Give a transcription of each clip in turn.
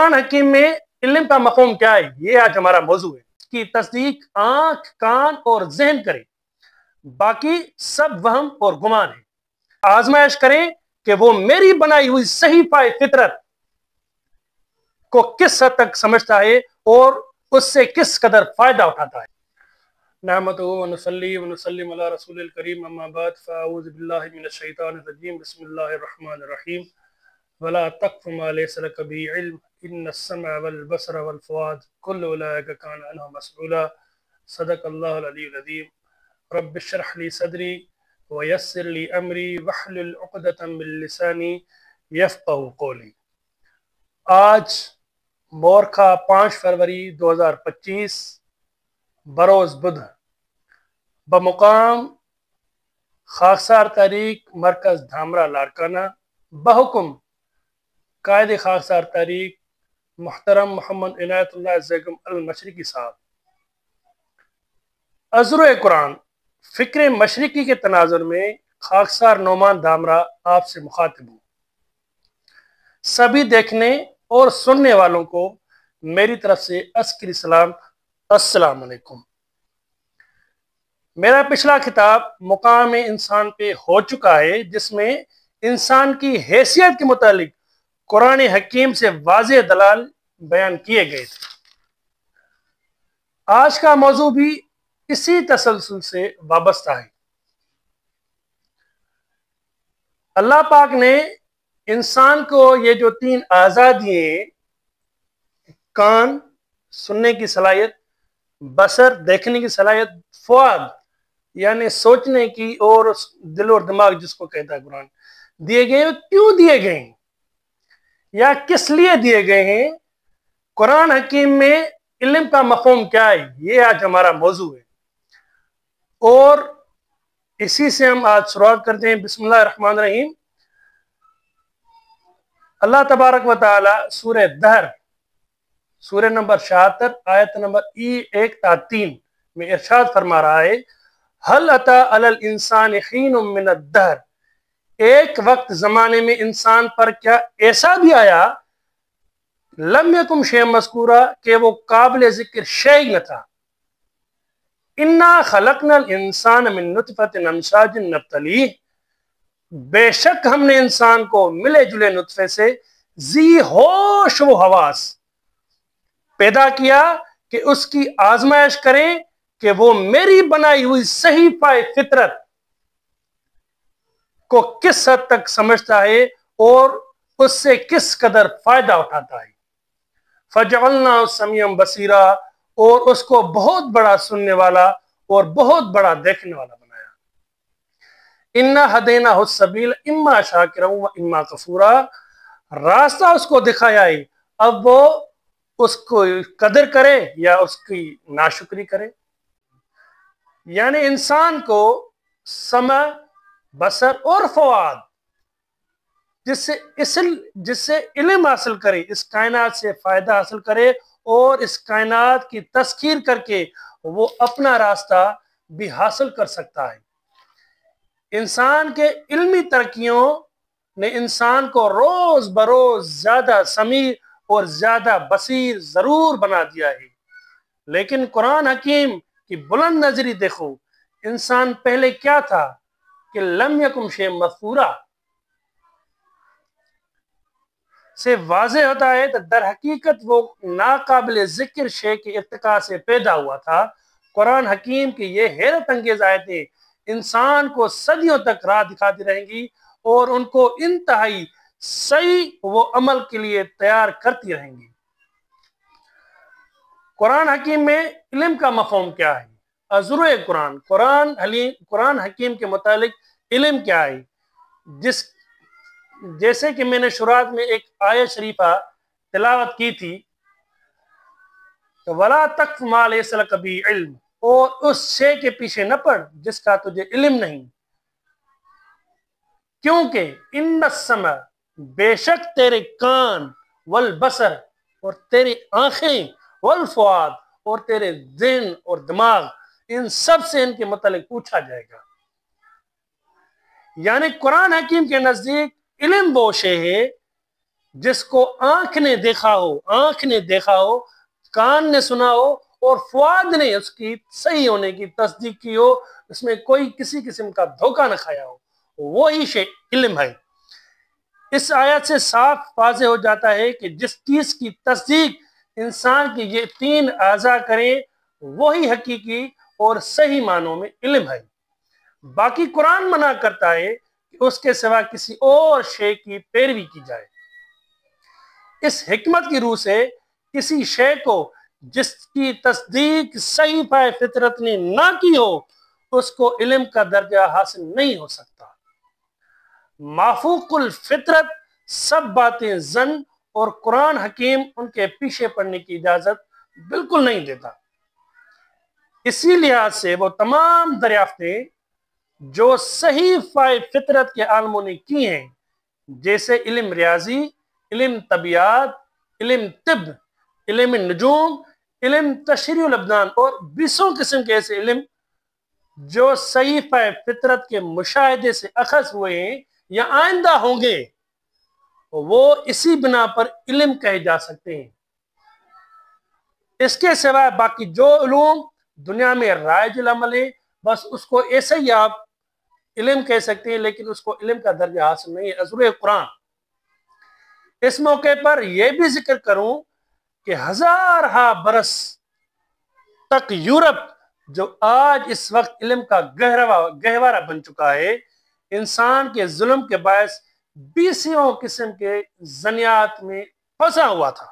قرآن حکیم میں علم کا مفہوم کیا ہے، یہ آج ہمارا موضوع ہے۔ اس کی تصدیق آنکھ، کان اور ذہن کرے، باقی سب وہم اور گمان ہے۔ آزمائش کریں کہ وہ میری بنائی ہوئی صحیفہ فطرت کو کس حد تک سمجھتا ہے اور اس سے کس قدر فائدہ اٹھاتا ہے۔ نحمدہ و نصلی و نسلم علی رسول الکریم، اما بعد فاعوذ باللہ من الشیطان الرجیم، بسم اللہ الرحمن الرحیم۔ ولا تقف ما ليس لك به علم ان السمع والبصر والفؤاد كل اولئك كان عنه مسؤولا۔ صدق اللہ العلی العظیم۔ رب اشرح لي صدری ويسر لي امری واحلل عقدۃ من لسانی یفقهوا قولی۔ آج مورخہ 5 فروری 2025 بروز بدھ، بمقام خاکسار تحریک مرکز دھامرہ لاڑکانہ، بحکم قائد خاکسار تحریک محترم محمد عنایت اللہ زیگم المشرقی صاحب، عذر قرآن فکر مشرقی کے تناظر میں خاکسار نعمان دھامرہ آپ سے مخاطب ہوں۔ سبھی دیکھنے اور سننے والوں کو میری طرف سے عسکری سلام، السلام علیکم۔ میرا پچھلا خطاب مقام انسان پہ ہو چکا ہے، جس میں انسان کی حیثیت کے متعلق قرآن حکیم سے واضح دلائل بیان کیے گئے تھے۔ آج کا موضوع بھی اسی تسلسل سے وابستہ ہے۔ اللہ پاک نے انسان کو یہ جو 3 اعضاء دیے ہیں، کان سننے کی صلاحیت، بصر دیکھنے کی صلاحیت، فؤاد یعنی سوچنے کی، اور دل اور دماغ جس کو کہتا ہے قرآن، دیے گئے ہیں۔ کیوں دیے گئے ہیں یا کس لیے دیے گئے ہیں؟ قرآن حکیم میں علم کا مفہوم کیا ہے، یہ آج ہمارا موضوع ہے، اور اسی سے ہم آج شروعات کرتے ہیں۔ بسم اللہ الرحمن الرحیم۔ اللہ تبارک و تعالی سورہ دہر، سورہ نمبر 76 آیت نمبر 1 تا 3 میں ارشاد فرما رہا ہے، هل اتى على الانسان حين من الدهر، ایک وقت زمانے میں انسان پر کیا ایسا بھی آیا، لم یکن شیئا مذکورا، کہ وہ قابل ذکر شیء نہ تھا، انا خلقنا الانسان من نطفۃ امشاج نبتلیہ، بے شک ہم نے انسان کو ملے جلے نطفے سے ذی ہوش و حواس پیدا کیا کہ اس کی آزمائش کریں کہ وہ میری بنائی ہوئی صحیفہ فطرت کو کس حد تک سمجھتا ہے اور اس سے کس قدر فائدہ اٹھاتا ہے۔ فجعلناہ سمیعا بصیرا، اور اس کو بہت بڑا سننے والا اور بہت بڑا دیکھنے والا بنایا۔ انا ہدیناہ السبیل اما شاکرا و اما کفورا، راستہ اس کو دکھایا ہے، اب وہ اس کو قدر کرے یا اس کی ناشکری کرے۔ یعنی انسان کو سمع، بصر اور فؤاد جس سے علم حاصل کرے، اس کائنات سے فائدہ حاصل کرے، اور اس کائنات کی تسخیر کر کے وہ اپنا راستہ بھی حاصل کر سکتا ہے۔ انسان کے علمی ترقیوں نے انسان کو روز بروز زیادہ سمیع اور زیادہ بصیر ضرور بنا دیا ہے، لیکن قرآن حکیم کی بلند نظری دیکھو، انسان پہلے کیا تھا کہ لم یکن شیئا مذکورا سے واضح ہوتا ہے تو در حقیقت وہ ناقابل ذکر شے کے ارتقاء سے پیدا ہوا تھا۔ قرآن حکیم کی یہ حیرت انگیز آیتیں انسان کو صدیوں تک راہ دکھاتی رہیں گی، اور ان کو انتہائی صحیح و عمل کے لیے تیار کرتی رہیں گی۔ قرآن حکیم میں علم کا مفہوم کیا ہے؟ عذر قرآن، قرآن حکیم کے متعلق علم کیا ہے؟ جیسے کہ میں نے شروعات میں ایک آیت شریفہ تلاوت کی تھی، وَلَا تَقْفُ مَا لَيْسَ لَكَ بِهِ عِلْمٌ، اور اس شے کے پیچھے نہ پڑ جس کا تجھے علم نہیں، کیونکہ ان السمع، بے شک تیرے کان، والبصر اور تیری آنکھیں، والفؤاد اور تیرے ذہن اور دماغ، ان سب سے ان کے متعلق پوچھا جائے گا۔ یعنی قرآن حکیم کے نزدیک علم وہ شے ہے جس کو آنکھ نے دیکھا ہو، کان نے سنا ہو، اور فؤاد نے اس کی صحیح ہونے کی تصدیق کی ہو، اس میں کوئی کسی قسم کا دھوکہ نہ کھایا ہو، وہی شے علم ہے۔ اس آیت سے صاف واضح ہو جاتا ہے کہ جس چیز کی تصدیق انسان کی یہ تین اعضاء کریں وہی حقیقی اور صحیح معنوں میں علم ہے۔ باقی قرآن منع کرتا ہے کہ اس کے سوا کسی اور شے کی پیروی کی جائے۔ اس حکمت کی روح سے کسی شے کو جس کی تصدیق صحیفہ فطرت نے نہ کی ہو اس کو علم کا درجہ حاصل نہیں ہو سکتا۔ مافوق الفطرت سب باتیں زن اور قرآن حکیم ان کے پیچھے پڑنے کی اجازت بالکل نہیں دیتا۔ اسی لحاظ سے وہ تمام دریافتیں جو صحیفہ فطرت کے عالموں نے کی ہیں، جیسے علم ریاضی، علم طبیعات، علم طب، علم نجوم، علم تشریح الابدان اور 20 قسم کے ایسے علم جو صحیفہ فطرت کے مشاہدے سے اخذ ہوئے ہیں یا آئندہ ہوں گے، وہ اسی بنا پر علم کہے جا سکتے ہیں۔ اس کے سوا باقی جو علوم دنیا میں رائج العمل ہے، بس اس کو ایسے ہی آپ علم کہہ سکتے ہیں، لیکن اس کو علم کا درجہ حاصل نہیں ہے ازور قرآن۔ اس موقع پر یہ بھی ذکر کروں کہ ہزارہا برس تک یورپ جو آج اس وقت علم کا گہوارہ بن چکا ہے، انسان کے ظلم کے باعث 20 قسم کے ذنیات میں پھنسا ہوا تھا۔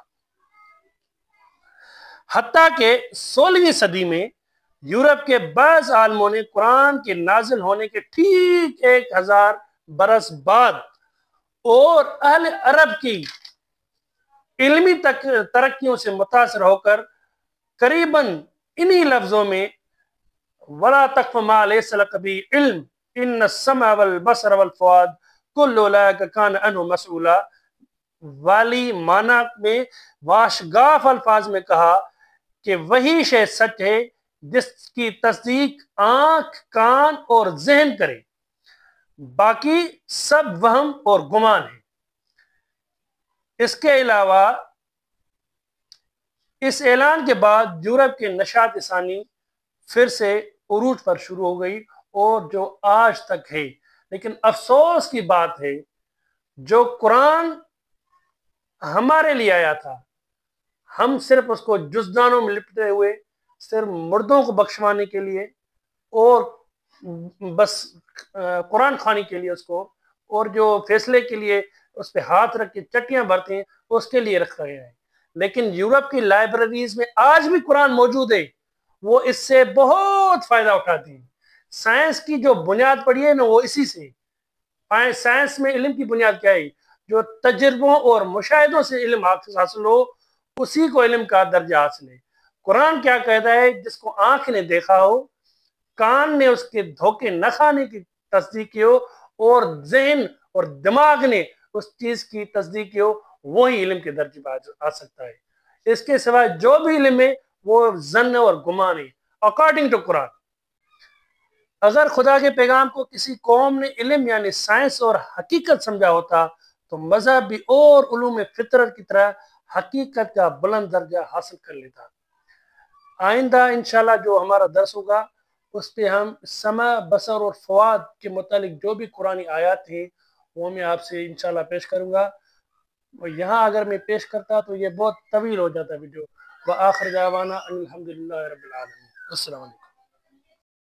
حتیٰ کہ 16ویں صدی میں یورپ کے بعض عالموں نے قرآن کے نازل ہونے کے ٹھیک 1000 برس بعد اور اہل عرب کی علمی ترقیوں سے متاثر ہو کر قریباً انہی لفظوں میں وَلَا تَقْفُ مَا لَيْسَ لَكَ بِهِ عِلْمٌ إِنَّ السَّمْعَ وَالْبَصَرَ وَالْفُؤَادَ كُلُّ أُولَئِكَ كَانَ عَنْهُ مَسْئُولًا والی معنی میں واشگاف الفاظ میں کہا کہ وہی شے سچ ہے جس کی تصدیق آنکھ، کان اور ذہن کرے، باقی سب وہم اور گمان ہے۔ اس کے علاوہ اس اعلان کے بعد یورپ کے نشاط ثانی پھر سے عروج پر شروع ہو گئی اور جو آج تک ہے۔ لیکن افسوس کی بات ہے جو قرآن ہمارے لیے آیا تھا، ہم صرف اس کو جزدانوں میں لپٹے ہوئے صرف مردوں کو بخشوانے کے لیے اور بس قرآن خوانی کے لیے اس کو، اور جو فیصلے کے لیے اس پہ ہاتھ رکھ کے چٹیاں بھرتے ہیں اس کے لیے رکھا گیا ہے۔ لیکن یورپ کی لائبریریز میں آج بھی قرآن موجود ہے، وہ اس سے بہت فائدہ اٹھاتی ہیں۔ سائنس کی جو بنیاد پڑی ہے نا وہ اسی سے۔ سائنس میں علم کی بنیاد کیا ہے؟ جو تجربوں اور مشاہدوں سے علم حاصل ہو اسی کو علم کا درجہ حاصل ہے۔ قرآن کیا کہتا ہے؟ جس کو آنکھ نے دیکھا ہو، کان نے اس کے دھوکے نہ کھانے کی تصدیق کی ہو، اور ذہن اور دماغ نے اس چیز کی تصدیق کی ہو، وہی علم کے درجے پر آ سکتا ہے۔ اس کے سوائے جو بھی علم ہے وہ ظن اور گمان ہے اکارڈنگ ٹو قرآن۔ اگر خدا کے پیغام کو کسی قوم نے علم یعنی سائنس اور حقیقت سمجھا ہوتا تو مذہب بھی اور علوم فطرت کی طرح حقیقت کا بلند درجہ حاصل کر لیتا۔ آئندہ انشاءاللہ جو ہمارا درس ہوگا اس پہ ہم سمع، بصر اور فؤاد کے متعلق جو بھی قرآنی آیات ہیں وہ میں آپ سے انشاءاللہ پیش کروں گا۔ یہاں اگر میں پیش کرتا تو یہ بہت طویل ہو جاتا ویڈیو۔ وآخر دعوانا ان الحمدللہ رب العالمین۔ السلام علیکم۔